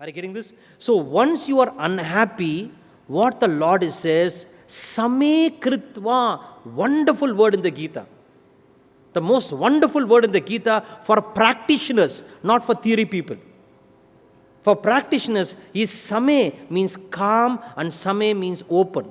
Are you getting this? So once you are unhappy, what the Lord says, Same Kritva, wonderful word in the Gita. The most wonderful word in the Gita for practitioners, not for theory people. For practitioners, is Same means calm and Same means open.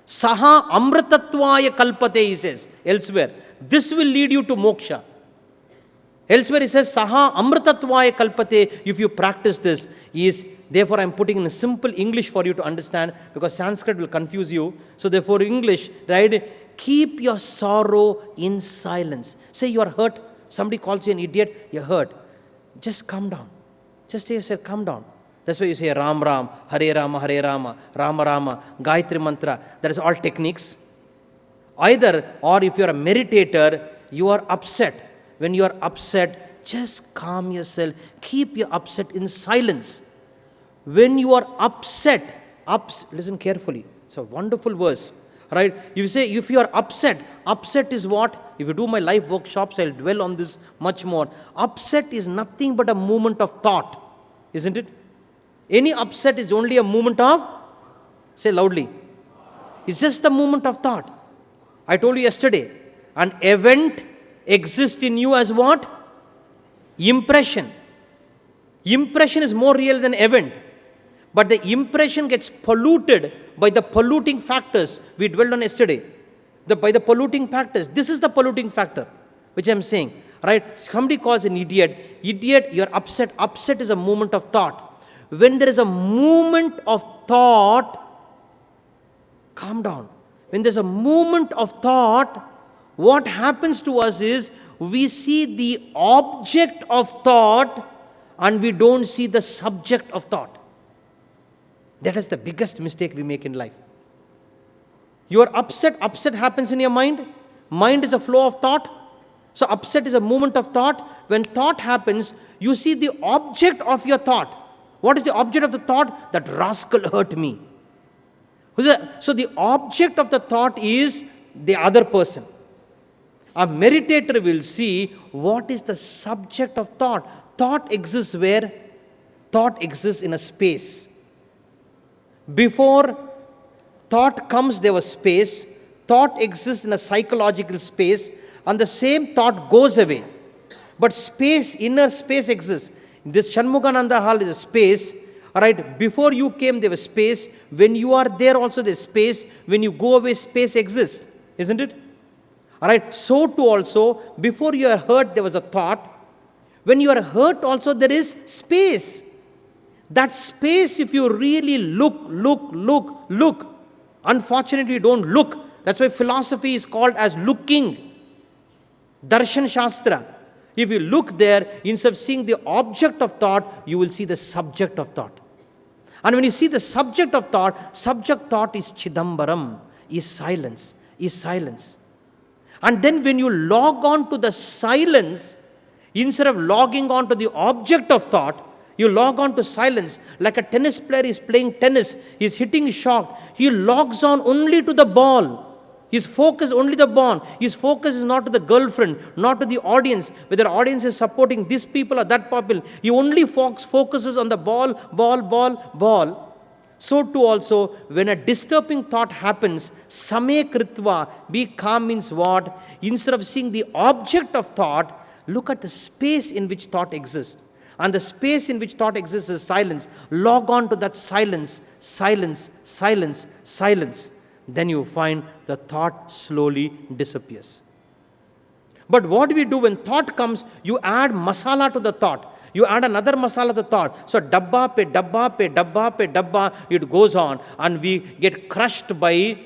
Saha amritatvaya kalpate, he says elsewhere. This will lead you to moksha. Elsewhere he says, Saha amritatvaya kalpate, if you practice this, is, therefore I am putting in simple English for you to understand, because Sanskrit will confuse you. So therefore English, right? Keep your sorrow in silence. Say you are hurt, somebody calls you an idiot, you're hurt. Just calm down. Just say yourself, calm down. That's why you say Ram Ram, Hare Rama, Hare Rama, Rama Rama, Gayatri Mantra. That is all techniques. Either, or if you are a meditator, you are upset. When you are upset, just calm yourself. Keep your upset in silence. When you are upset, listen carefully. It's a wonderful verse. Right? You say, if you are upset, upset is what? If you do my live workshops, I'll dwell on this much more. Upset is nothing but a movement of thought. Isn't it? Any upset is only a movement of, say loudly, it's just a movement of thought. I told you yesterday, an event exists in you as what? Impression. Impression is more real than event. But the impression gets polluted by the polluting factors we dwelled on yesterday. By the polluting factors. This is the polluting factor, which I am saying. Right? Somebody calls an idiot. Idiot, you're upset. Upset is a movement of thought. When there is a movement of thought, calm down. When there's a movement of thought, what happens to us is we see the object of thought and we don't see the subject of thought. That is the biggest mistake we make in life. You are upset. Upset happens in your mind. Mind is a flow of thought. So upset is a movement of thought. When thought happens, you see the object of your thought. What is the object of the thought? That rascal hurt me. So the object of the thought is the other person. A meditator will see what is the subject of thought. Thought exists where? Thought exists in a space. Before thought comes, there was space. Thought exists in a psychological space, and the same thought goes away. But space, inner space exists. This Shanmugananda hall is a space. Alright, before you came, there was space. When you are there, also there is space. When you go away, space exists. Isn't it? Alright, so too also, before you are hurt, there was a thought. When you are hurt, also there is space. That space, if you really look. Unfortunately, you don't look. That's why philosophy is called as looking. Darshan Shastra. If you look there, instead of seeing the object of thought, you will see the subject of thought. And when you see the subject of thought is Chidambaram, is silence. And then when you log on to the silence, instead of logging on to the object of thought, you log on to silence. Like a tennis player is playing tennis, he is hitting a shot, he logs on only to the ball. His focus only the ball. His focus is not to the girlfriend, not to the audience, whether the audience is supporting this people or that people. He only focuses on the ball. So too also, when a disturbing thought happens, Same Kritva, be calm means what? Instead of seeing the object of thought, look at the space in which thought exists. And the space in which thought exists is silence. Log on to that silence. Then you find the thought slowly disappears. But what do we do when thought comes? You add masala to the thought. You add another masala to the thought. So dabba pe dabba, it goes on, and we get crushed by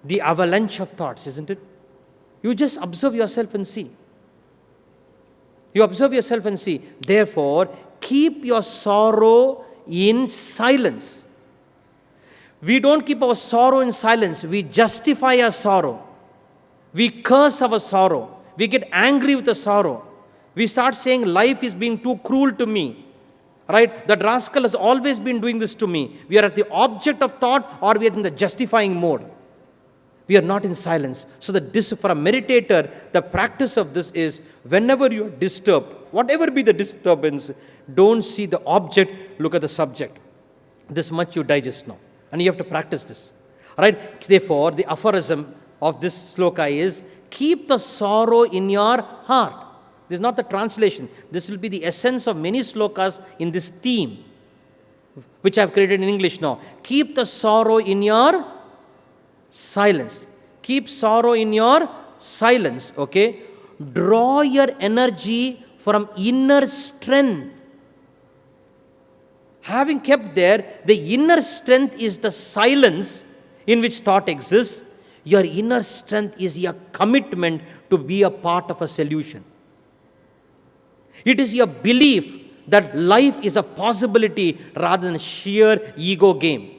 the avalanche of thoughts, isn't it? You just observe yourself and see. Therefore, keep your sorrow in silence. We don't keep our sorrow in silence. We justify our sorrow. We curse our sorrow. We get angry with the sorrow. We start saying life is being too cruel to me. Right? That rascal has always been doing this to me. We are at the object of thought, or we are in the justifying mode. We are not in silence. So for a meditator, the practice of this is, whenever you are disturbed, whatever be the disturbance, don't see the object, look at the subject. This much you digest now. And you have to practice this. Right? Therefore, the aphorism of this sloka is, keep the sorrow in your heart. This is not the translation. This will be the essence of many slokas in this theme, which I have created in English now. Keep the sorrow in your silence. Keep sorrow in your silence, okay? Draw your energy from inner strength. Having kept there, the inner strength is the silence in which thought exists. Your inner strength is your commitment to be a part of a solution. It is your belief that life is a possibility rather than sheer ego game.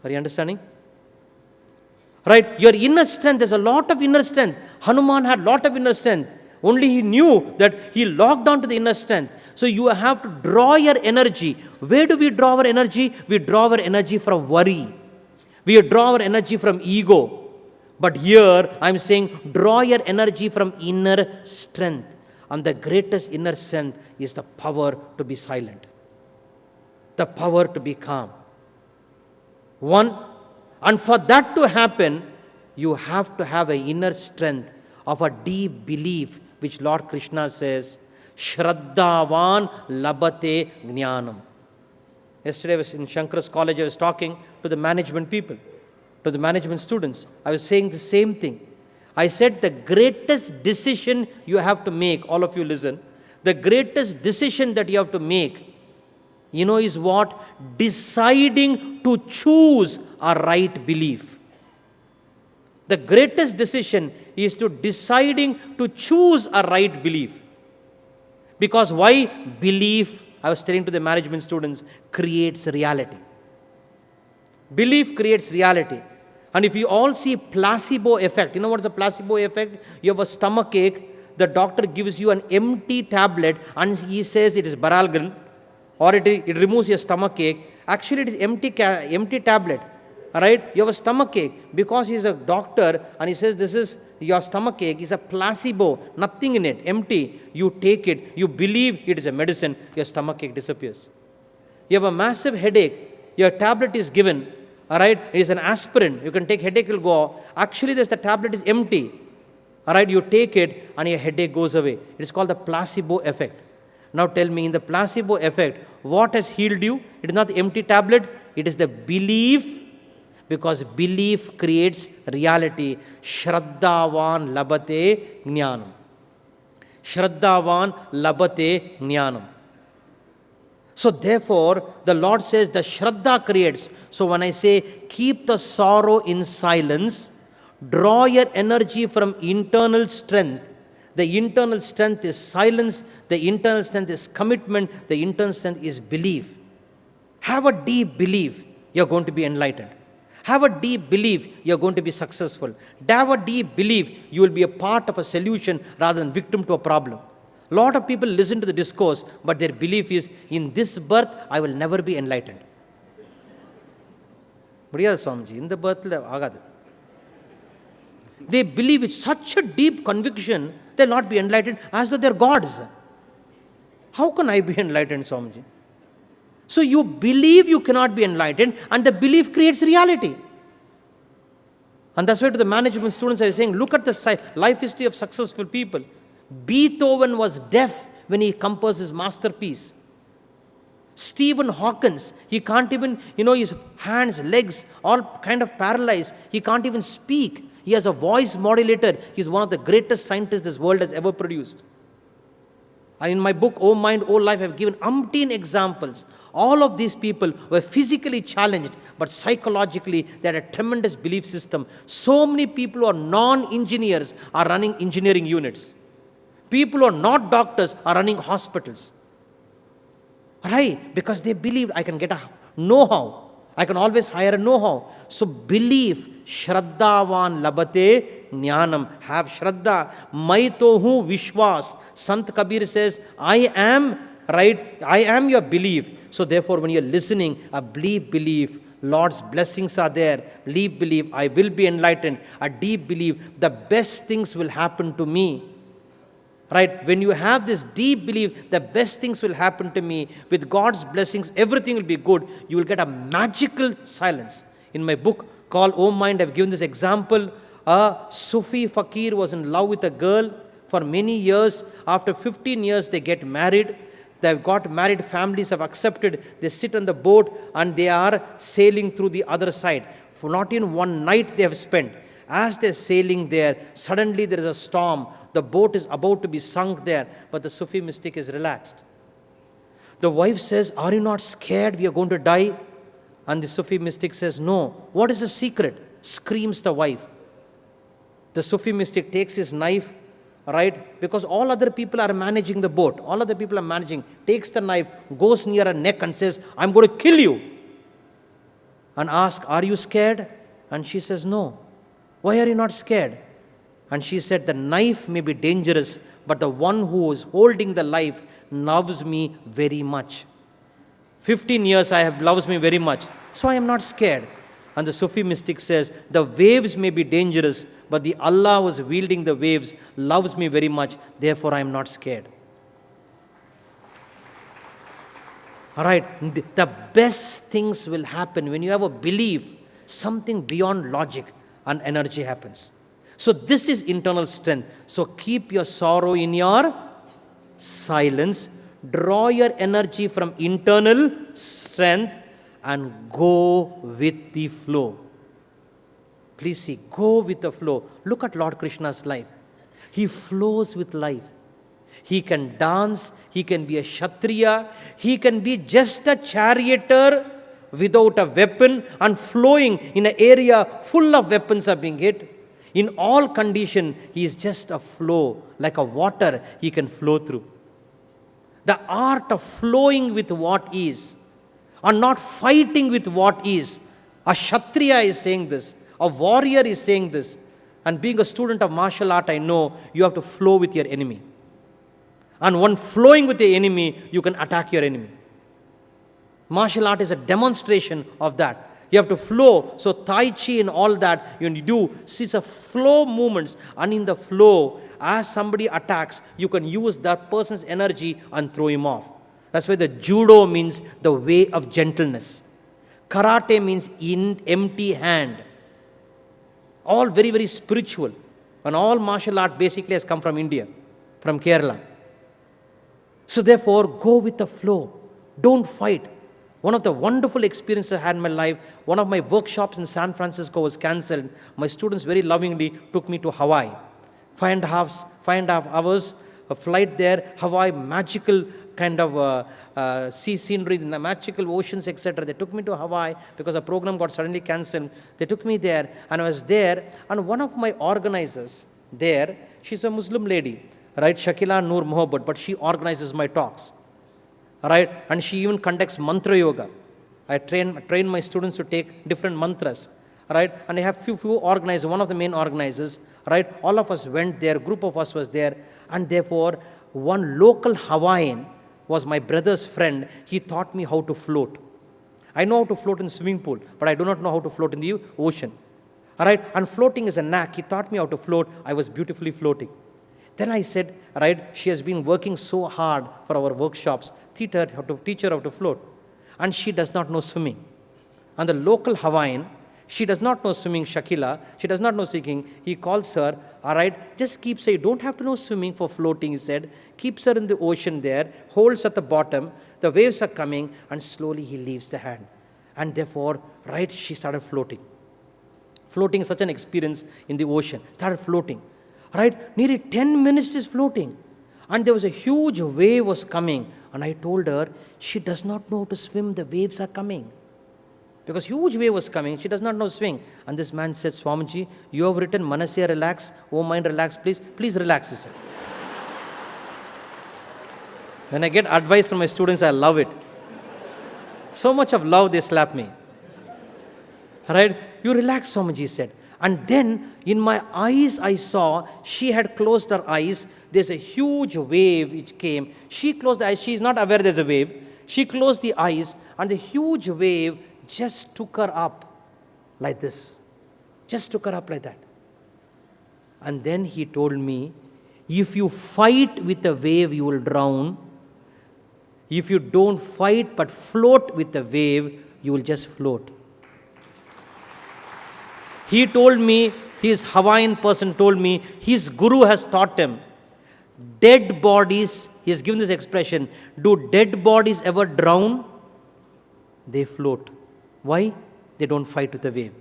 Are you understanding? Right? Your inner strength, there's a lot of inner strength. Hanuman had a lot of inner strength. Only he knew that he locked on to the inner strength. So you have to draw your energy. Where do we draw our energy? We draw our energy from worry. We draw our energy from ego. But here I'm saying draw your energy from inner strength. And the greatest inner strength is the power to be silent. The power to be calm. And for that to happen, you have to have an inner strength of a deep belief, which Lord Krishna says, Shraddhavan labate jnanam. Yesterday I was in Shankara's college, I was talking to the management people, to the management students. I was saying the same thing. I said the greatest decision you have to make, all of you listen, the greatest decision that you have to make, you know, is what? Deciding to choose a right belief. The greatest decision is to deciding to choose a right belief. Because why? Belief, I was telling to the management students, creates reality. Belief creates reality. And if you all see placebo effect, you know what is a placebo effect? You have a stomach ache, the doctor gives you an empty tablet and he says it is Baralgan, or it removes your stomach ache. Actually, it is empty tablet. All right? You have a stomach ache. Because he is a doctor and he says this is your stomach ache, is a placebo, nothing in it, empty. You take it, you believe it is a medicine, your stomach ache disappears. You have a massive headache, your tablet is given, all right? It is an aspirin, you can take, headache will go. Actually, the tablet is empty. All right? You take it and your headache goes away. It is called the placebo effect. Now tell me, in the placebo effect, what has healed you? It is not the empty tablet, it is the belief, because belief creates reality. Shraddhavan labate jnanam. Shraddhavan labate jnanam. So therefore, the Lord says the Shraddha creates. So when I say keep the sorrow in silence, draw your energy from internal strength. The internal strength is silence, the internal strength is commitment, the internal strength is belief. Have a deep belief, you're going to be enlightened. Have a deep belief, you're going to be successful. Have a deep belief, you will be a part of a solution rather than victim to a problem. A lot of people listen to the discourse, but their belief is, in this birth, I will never be enlightened. In the birth, they believe with such a deep conviction, they'll not be enlightened as though they're gods. How can I be enlightened, Swamiji? So you believe you cannot be enlightened, and the belief creates reality. And that's why to the management students I was saying, look at the life history of successful people. Beethoven was deaf when he composed his masterpiece. Stephen Hawkins, he can't even, his hands, legs, all kind of paralyzed. He can't even speak. He has a voice modulator. He's one of the greatest scientists this world has ever produced. And in my book, O Mind, O Life, I've given umpteen examples. All of these people were physically challenged, but psychologically, they had a tremendous belief system. So many people who are non-engineers are running engineering units. People who are not doctors are running hospitals. Right? Because they believe I can get a know-how. I can always hire a know-how. So belief, Shraddhavan labate jnanam. Have Shraddha. Mai tohu vishwas. Sant Kabir says, I am, right? I am your belief. So therefore, when you're listening, a deep belief, Lord's blessings are there. Deep belief, I will be enlightened. A deep belief, the best things will happen to me. Right? When you have this deep belief, the best things will happen to me, with God's blessings, everything will be good, you will get a magical silence. In my book called Oh Mind, I've given this example. A Sufi fakir was in love with a girl for many years. After 15 years, they get married. They've got married, families have accepted. They sit on the boat and they are sailing through the other side. For not in one night they have spent. As they're sailing there, suddenly there is a storm. The boat is about to be sunk there, but the Sufi mystic is relaxed. The wife says, "Are you not scared we are going to die?" And the Sufi mystic says, "No." "What is the secret?" screams the wife. The Sufi mystic takes his knife, right? Because all other people are managing the boat. All other people are managing. Takes the knife, goes near her neck and says, "I'm going to kill you." And asks, "Are you scared?" And she says, "No." "Why are you not scared?" And she said, "The knife may be dangerous, but the one who is holding the knife loves me very much. 15 years loves me very much, so I am not scared." And the Sufi mystic says, "The waves may be dangerous, but the Allah who is wielding the waves loves me very much, therefore I am not scared." All right, the best things will happen when you have a belief, something beyond logic, and energy happens. So this is internal strength. So keep your sorrow in your silence. Draw your energy from internal strength and go with the flow. Please see, go with the flow. Look at Lord Krishna's life. He flows with life. He can dance. He can be a Kshatriya. He can be just a charioteer without a weapon and flowing in an area full of weapons are being hit. In all condition, he is just a flow, like a water he can flow through. The art of flowing with what is, and not fighting with what is. A Kshatriya is saying this. A warrior is saying this. And being a student of martial art, I know you have to flow with your enemy. And when flowing with the enemy, you can attack your enemy. Martial art is a demonstration of that. You have to flow. So Tai Chi and all that you do, it's a flow movements. And in the flow, as somebody attacks, you can use that person's energy and throw him off. That's why the Judo means the way of gentleness. Karate means empty hand. All very, very spiritual. And all martial art basically has come from India, from Kerala. So therefore, go with the flow. Don't fight. One of the wonderful experiences I had in my life, one of my workshops in San Francisco was cancelled. My students very lovingly took me to Hawaii. 5.5 hours, a flight there, Hawaii, magical kind of sea scenery, the magical oceans, etc. They took me to Hawaii because a program got suddenly cancelled. They took me there, and I was there, and one of my organizers there, she's a Muslim lady, right, Shakila Noor Mohabbat, but she organizes my talks. Right? And she even conducts mantra yoga. I train my students to take different mantras. Right? And I have few organizers, one of the main organizers. Right? All of us went there, group of us was there. And therefore, one local Hawaiian was my brother's friend. He taught me how to float. I know how to float in the swimming pool, but I do not know how to float in the ocean. All right? And floating is a knack. He taught me how to float. I was beautifully floating. Then I said, right, she has been working so hard for our workshops, teach her how to float. And she does not know swimming. And the local Hawaiian, she does not know swimming, Shakila, she does not know swimming. He calls her, all right, just keeps her, you don't have to know swimming for floating, he said. Keeps her in the ocean there, holds at the bottom, the waves are coming, and slowly he leaves the hand. And therefore, right, she started floating. Floating is such an experience in the ocean. Started floating. Right? Nearly 10 minutes is floating. And there was a huge wave was coming. And I told her, she does not know how to swim, the waves are coming. Because huge wave was coming, she does not know to swim. And this man said, "Swamiji, you have written, Manasya relax, oh mind relax, please relax," he said. When I get advice from my students, I love it. So much of love, they slap me. Right? "You relax, Swamiji," he said. And then in my eyes I saw she had closed her eyes. There's a huge wave which came. She closed the eyes. She is not aware there's a wave. She closed the eyes and the huge wave just took her up like this. Just took her up like that. And then he told me, If you fight with a wave, you will drown. If you don't fight but float with the wave, you will just float. He told me, his Hawaiian person told me, his guru has taught him, dead bodies, he has given this expression, do dead bodies ever drown? They float. Why? They don't fight with the wave.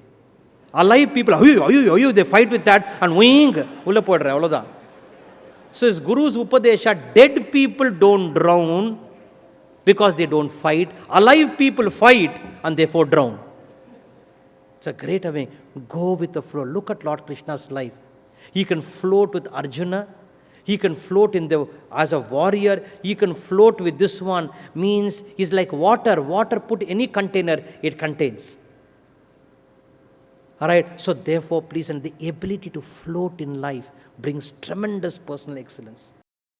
Alive people, they fight with that and wing. So his guru's Upadesha, dead people don't drown because they don't fight. Alive people fight and therefore drown. It's a great way. Go with the flow. Look at Lord Krishna's life. He can float with Arjuna. He can float as a warrior. He can float with this one. Means he's like water. Water, put any container, it contains. Alright, so therefore please, and the ability to float in life brings tremendous personal excellence.